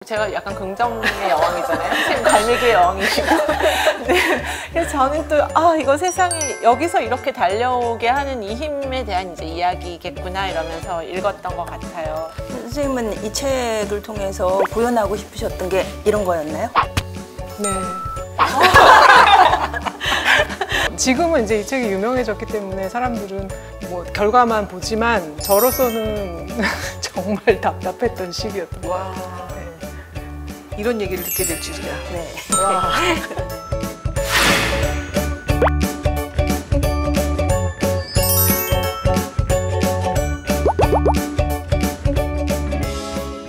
제가 약간 긍정의 여왕이잖아요. 지금 갈매기의 여왕이시고. 네. 그래서 저는 또 이거 세상에 여기서 이렇게 달려오게 하는 이 힘에 대한 이제 이야기겠구나 이러면서 읽었던 것 같아요. 선생님은 이 책을 통해서 구현하고 싶으셨던 게 이런 거였나요? 네. 지금은 이제 이 책이 유명해졌기 때문에 사람들은 뭐 결과만 보지만 저로서는 정말 답답했던 시기였던 것 같아요. 이런 얘기를 듣게 될 줄이야. 네. 와.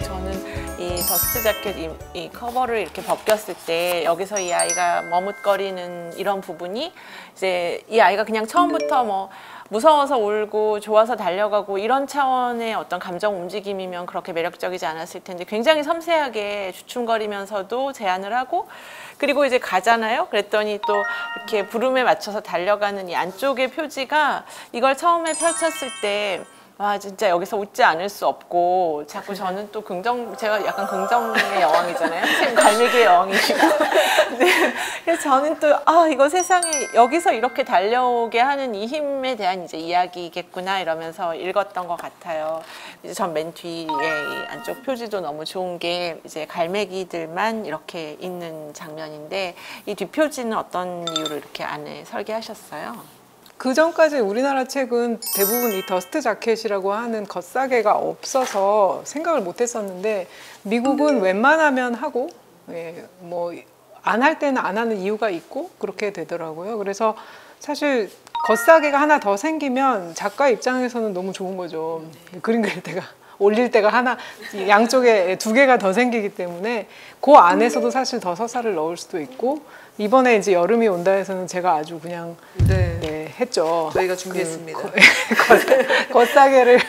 저는 이 더스트 자켓 이 커버를 이렇게 벗겼을 때 여기서 이 아이가 머뭇거리는 이런 부분이 이제 이 아이가 그냥 처음부터 뭐 무서워서 울고 좋아서 달려가고 이런 차원의 어떤 감정 움직임이면 그렇게 매력적이지 않았을 텐데 굉장히 섬세하게 주춤거리면서도 제안을 하고 그리고 이제 가잖아요. 그랬더니 또 이렇게 부름에 맞춰서 달려가는 이 안쪽의 표지가 이걸 처음에 펼쳤을 때 와 진짜 여기서 웃지 않을 수 없고 자꾸 저는 또 제가 약간 긍정의 여왕이잖아요. 지금 갈매기의 여왕이시고. 네. 그래서 저는 또 이거 세상에 여기서 이렇게 달려오게 하는 이 힘에 대한 이제 이야기겠구나 이러면서 읽었던 것 같아요. 이제 전 맨 뒤에 이 안쪽 표지도 너무 좋은 게 이제 갈매기들만 이렇게 있는 장면인데 이 뒷표지는 어떤 이유로 이렇게 안에 설계하셨어요? 그 전까지 우리나라 책은 대부분 이 더스트 자켓이라고 하는 겉사계가 없어서 생각을 못 했었는데 미국은 웬만하면 하고 뭐 안 할 때는 안 하는 이유가 있고 그렇게 되더라고요. 그래서 사실 겉사계가 하나 더 생기면 작가 입장에서는 너무 좋은 거죠. 그림 그릴 때가 올릴 때가 하나 양쪽에 두 개가 더 생기기 때문에 그 안에서도 사실 더 서사를 넣을 수도 있고 이번에 이제 여름이 온다에서는 제가 아주 그냥 네, 했죠. 저희가 준비했습니다. 겉사계를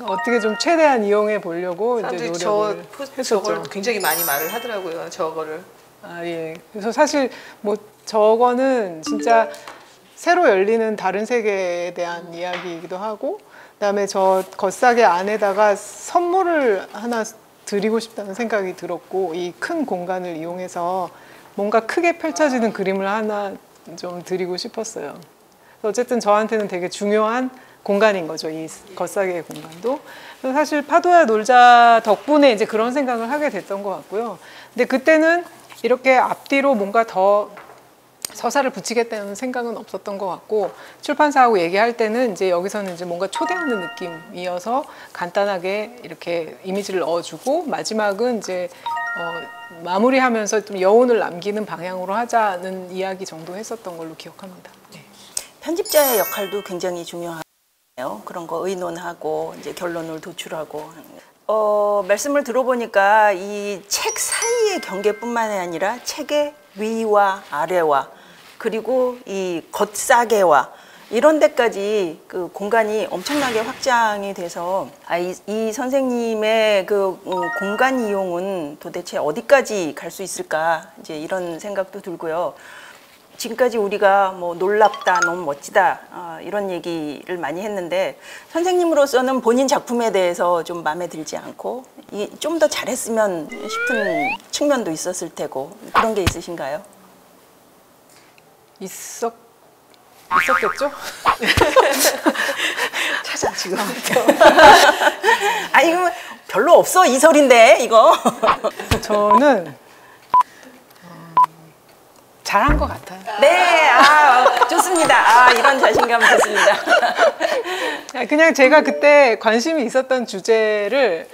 어떻게 좀 최대한 이용해 보려고 이제 노력을 했었죠. 저걸 굉장히 많이 말을 하더라고요. 저거를. 예. 그래서 사실 뭐 저거는 진짜 새로 열리는 다른 세계에 대한 이야기이기도 하고 그다음에 저 겉사계 안에다가 선물을 하나 드리고 싶다는 생각이 들었고 이 큰 공간을 이용해서 뭔가 크게 펼쳐지는 그림을 하나 좀 드리고 싶었어요. 어쨌든 저한테는 되게 중요한 공간인 거죠. 이 겉사계의 공간도. 사실 파도야 놀자 덕분에 이제 그런 생각을 하게 됐던 것 같고요. 근데 그때는 이렇게 앞뒤로 뭔가 더 서사를 붙이겠다는 생각은 없었던 것 같고 출판사하고 얘기할 때는 이제 여기서는 이제 뭔가 초대하는 느낌이어서 간단하게 이렇게 이미지를 넣어주고 마지막은 이제 마무리하면서 좀 여운을 남기는 방향으로 하자는 이야기 정도 했었던 걸로 기억합니다. 네. 편집자의 역할도 굉장히 중요하네요. 그런 거 의논하고 이제 결론을 도출하고. 말씀을 들어보니까 이 책 사이의 경계뿐만 아니라 책의 위와 아래와 그리고 이 겉사계와 이런 데까지 그 공간이 엄청나게 확장이 돼서 이 선생님의 그 공간 이용은 도대체 어디까지 갈 수 있을까 이제 이런 생각도 들고요. 지금까지 우리가 뭐 놀랍다, 너무 멋지다 이런 얘기를 많이 했는데 선생님으로서는 본인 작품에 대해서 좀 마음에 들지 않고 좀 더 잘했으면 싶은 측면도 있었을 테고 그런 게 있으신가요? 있었겠죠? 찾아 지금. 이거 별로 없어 이설인데 이거. 저는 잘한 것 같아요. 네, 좋습니다. 이런 자신감 좋습니다. 그냥 제가 그때 관심이 있었던 주제를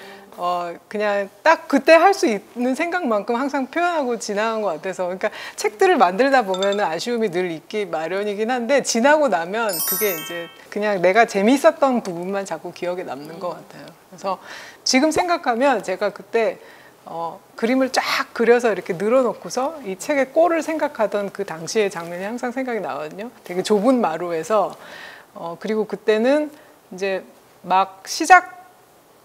그냥 딱 그때 할 수 있는 생각만큼 항상 표현하고 지나간 것 같아서 그러니까 책들을 만들다 보면 아쉬움이 늘 있기 마련이긴 한데 지나고 나면 그게 이제 그냥 내가 재미있었던 부분만 자꾸 기억에 남는 것 같아요. 그래서 지금 생각하면 제가 그때 그림을 쫙 그려서 이렇게 늘어놓고서 이 책의 꼴을 생각하던 그 당시의 장면이 항상 생각이 나거든요. 되게 좁은 마루에서 그리고 그때는 이제 막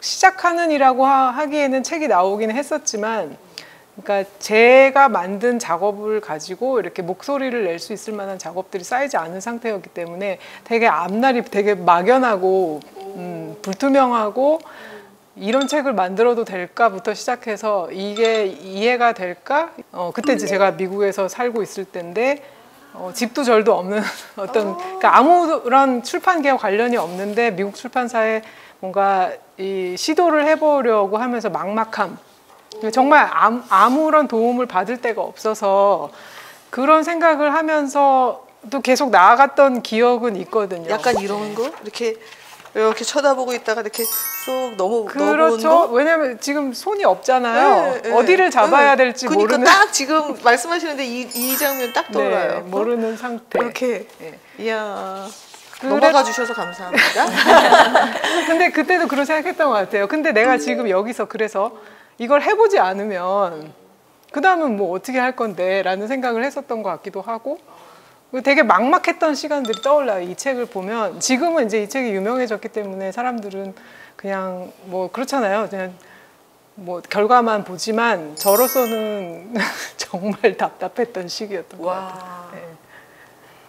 시작하는이라고 하기에는 책이 나오긴 했었지만 그러니까 제가 만든 작업을 가지고 이렇게 목소리를 낼 수 있을 만한 작업들이 쌓이지 않은 상태였기 때문에 되게 앞날이 되게 막연하고 불투명하고 이런 책을 만들어도 될까부터 시작해서 이게 이해가 될까? 그때 이제 제가 미국에서 살고 있을 때인데 집도 절도 없는 어떤 그러니까 아무런 출판계와 관련이 없는데 미국 출판사에 뭔가 이 시도를 해보려고 하면서 막막함, 정말 아무런 도움을 받을 데가 없어서 그런 생각을 하면서 또 계속 나아갔던 기억은 있거든요. 약간 이런 거 이렇게 쳐다보고 있다가 이렇게 쏙 그렇죠. 넘어오는 거? 왜냐면 지금 손이 없잖아요. 네, 네. 어디를 잡아야 될지 그러니까 모르는. 딱 지금 말씀하시는데 이 장면 딱 떠올라요. 네, 모르는 상태. 이렇게 네. 이야 그래- 넘어가 주셔서 감사합니다. 근데 그때도 그런 생각했던 것 같아요. 근데 내가 지금 여기서 그래서 이걸 해보지 않으면 그 다음은 뭐 어떻게 할 건데 라는 생각을 했었던 것 같기도 하고 되게 막막했던 시간들이 떠올라요. 이 책을 보면 지금은 이제 이 책이 유명해졌기 때문에 사람들은 그냥 뭐 그렇잖아요. 그냥 뭐 결과만 보지만 저로서는 정말 답답했던 시기였던 것 같아요. 와 네.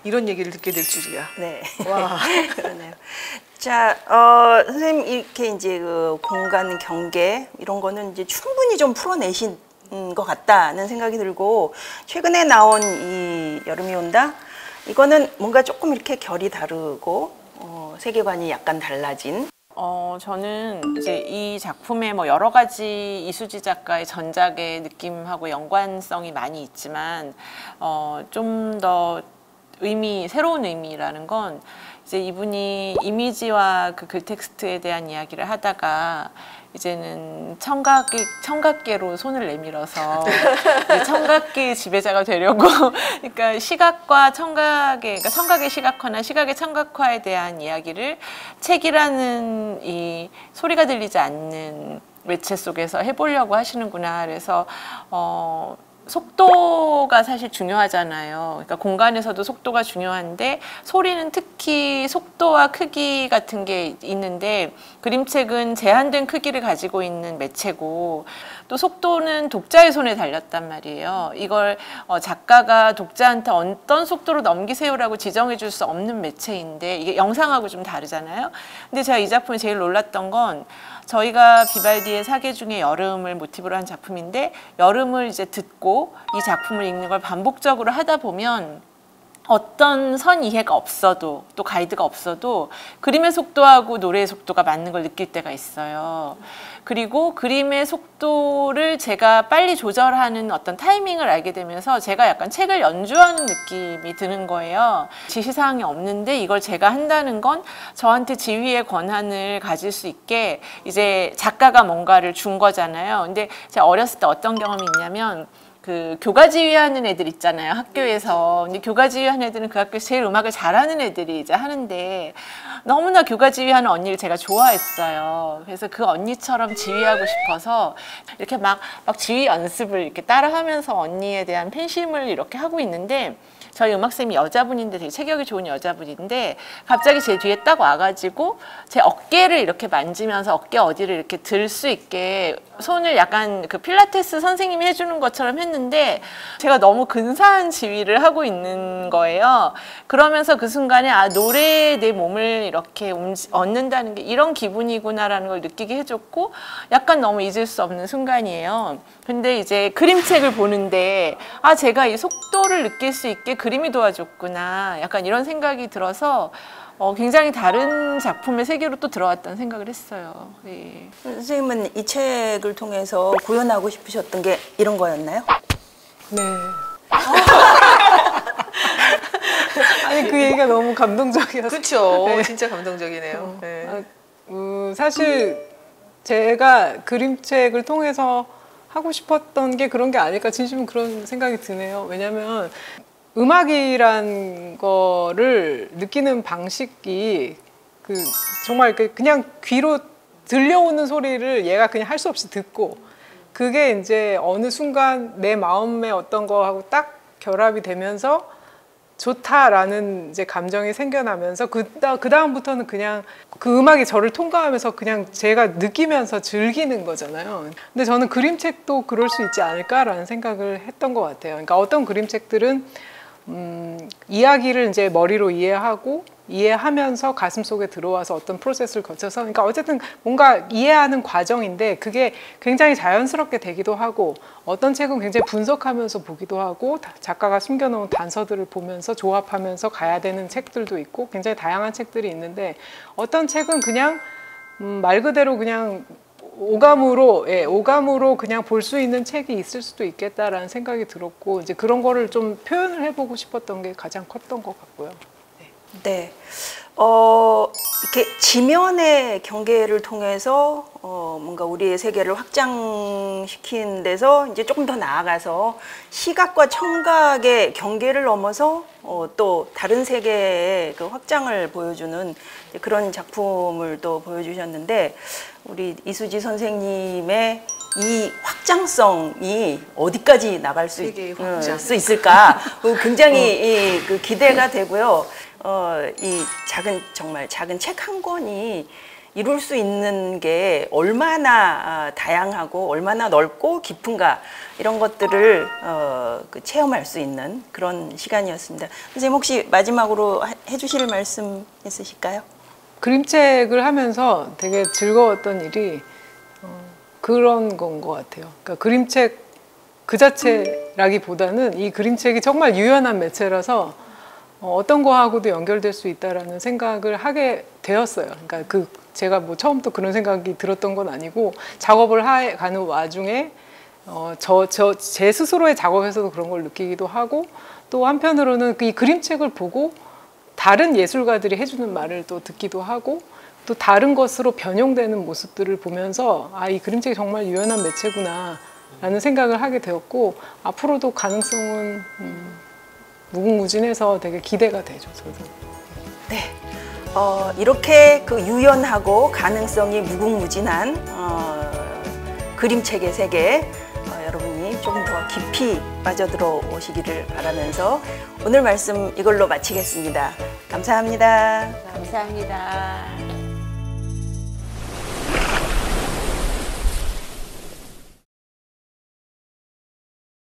이런 얘기를 듣게 될 줄이야. 네. 와. 그러네요. 자, 선생님 이렇게 이제 그 공간 경계 이런 거는 이제 충분히 좀 풀어내신 것 같다는 생각이 들고 최근에 나온 이 여름이 온다 이거는 뭔가 조금 이렇게 결이 다르고 세계관이 약간 달라진. 저는 이제 이 작품에 뭐 여러 가지 이수지 작가의 전작의 느낌하고 연관성이 많이 있지만 좀 더 새로운 의미라는 건 이제 이분이 이미지와 그 글 텍스트에 대한 이야기를 하다가 이제는 청각계로 손을 내밀어서 청각계의 지배자가 되려고 그러니까 시각과 그러니까 청각의 시각화나 시각의 청각화에 대한 이야기를 책이라는 이 소리가 들리지 않는 매체 속에서 해보려고 하시는구나. 그래서 속도가 사실 중요하잖아요. 그러니까 공간에서도 속도가 중요한데 소리는 특히 속도와 크기 같은 게 있는데 그림책은 제한된 크기를 가지고 있는 매체고 또 속도는 독자의 손에 달렸단 말이에요. 이걸 작가가 독자한테 어떤 속도로 넘기세요라고 지정해 줄 수 없는 매체인데 이게 영상하고 좀 다르잖아요. 근데 제가 이 작품에 제일 놀랐던 건 저희가 비발디의 사계 중에 여름을 모티브로 한 작품인데 여름을 이제 듣고 이 작품을 읽는 걸 반복적으로 하다 보면 어떤 선 이해가 없어도 또 가이드가 없어도 그림의 속도하고 노래의 속도가 맞는 걸 느낄 때가 있어요. 그리고 그림의 속도를 제가 빨리 조절하는 어떤 타이밍을 알게 되면서 제가 약간 책을 연주하는 느낌이 드는 거예요. 지시사항이 없는데 이걸 제가 한다는 건 저한테 지휘의 권한을 가질 수 있게 이제 작가가 뭔가를 준 거잖아요. 근데 제가 어렸을 때 어떤 경험이 있냐면 그 교과지휘하는 애들 있잖아요, 학교에서. 근데 교과지휘하는 애들은 그 학교에서 제일 음악을 잘하는 애들이 이제 하는데 너무나 교과지휘하는 언니를 제가 좋아했어요. 그래서 그 언니처럼 지휘하고 싶어서 이렇게 막 지휘 연습을 이렇게 따라하면서 언니에 대한 팬심을 이렇게 하고 있는데 저희 음악쌤이 여자분인데 되게 체격이 좋은 여자분인데 갑자기 제 뒤에 딱 와가지고 제 어깨를 이렇게 만지면서 어깨 어디를 이렇게 들 수 있게 손을 약간 그 필라테스 선생님이 해주는 것처럼 했는데 제가 너무 근사한 지휘를 하고 있는 거예요. 그러면서 그 순간에 노래에 내 몸을 이렇게 얻는다는 게 이런 기분이구나라는 걸 느끼게 해줬고 약간 너무 잊을 수 없는 순간이에요. 근데 이제 그림책을 보는데 제가 이 속도를 느낄 수 있게 그림이 도와줬구나. 약간 이런 생각이 들어서 굉장히 다른 작품의 세계로 또 들어왔다는 생각을 했어요. 네. 선생님은 이 책을 통해서 구현하고 싶으셨던 게 이런 거였나요? 네. 아니 그 얘기가 너무 감동적이었어요. 그렇죠. 네. 진짜 감동적이네요. 네. 사실 제가 그림책을 통해서 하고 싶었던 게 그런 게 아닐까 진심은 그런 생각이 드네요. 왜냐하면 음악이란 거를 느끼는 방식이 정말 그냥 귀로 들려오는 소리를 얘가 그냥 할 수 없이 듣고 그게 이제 어느 순간 내 마음의 어떤 거하고 딱 결합이 되면서 좋다라는 이제 감정이 생겨나면서 그 다음부터는 그냥 그 음악이 저를 통과하면서 그냥 제가 느끼면서 즐기는 거잖아요. 근데 저는 그림책도 그럴 수 있지 않을까라는 생각을 했던 것 같아요. 그러니까 어떤 그림책들은 이야기를 이제 머리로 이해하면서 가슴 속에 들어와서 어떤 프로세스를 거쳐서, 그러니까 어쨌든 뭔가 이해하는 과정인데 그게 굉장히 자연스럽게 되기도 하고, 어떤 책은 굉장히 분석하면서 보기도 하고, 작가가 숨겨놓은 단서들을 보면서 조합하면서 가야 되는 책들도 있고, 굉장히 다양한 책들이 있는데, 어떤 책은 그냥 말 그대로 그냥 오감으로 그냥 볼 수 있는 책이 있을 수도 있겠다라는 생각이 들었고, 이제 그런 거를 좀 표현을 해보고 싶었던 게 가장 컸던 것 같고요. 네. 이렇게 지면의 경계를 통해서 뭔가 우리의 세계를 확장시키는 데서 이제 조금 더 나아가서 시각과 청각의 경계를 넘어서 또 다른 세계의 그 확장을 보여주는 그런 작품을 또 보여주셨는데, 우리 이수지 선생님의 이 확장성이 어디까지 나갈 수 있을까 굉장히 그 기대가 되고요. 이 정말 작은 책 한 권이 이룰 수 있는 게 얼마나 다양하고 얼마나 넓고 깊은가, 이런 것들을 체험할 수 있는 그런 시간이었습니다. 선생님, 혹시 마지막으로 해주실 말씀 있으실까요? 그림책을 하면서 되게 즐거웠던 일이 그런 건 것 같아요. 그러니까 그림책 그 자체라기보다는 이 그림책이 정말 유연한 매체라서 어떤 거하고도 연결될 수 있다라는 생각을 하게 되었어요. 그러니까 제가 뭐 처음부터 그런 생각이 들었던 건 아니고, 작업을 가는 와중에 제 스스로의 작업에서도 그런 걸 느끼기도 하고, 또 한편으로는 이 그림책을 보고 다른 예술가들이 해주는 말을 또 듣기도 하고, 또 다른 것으로 변형되는 모습들을 보면서 이 그림책이 정말 유연한 매체구나 라는 생각을 하게 되었고, 앞으로도 가능성은 무궁무진해서 되게 기대가 되죠, 저도. 네. 이렇게 그 유연하고 가능성이 무궁무진한 그림책의 세계, 여러분이 조금 더 깊이 빠져들어 오시기를 바라면서 오늘 말씀 이걸로 마치겠습니다. 감사합니다. 감사합니다.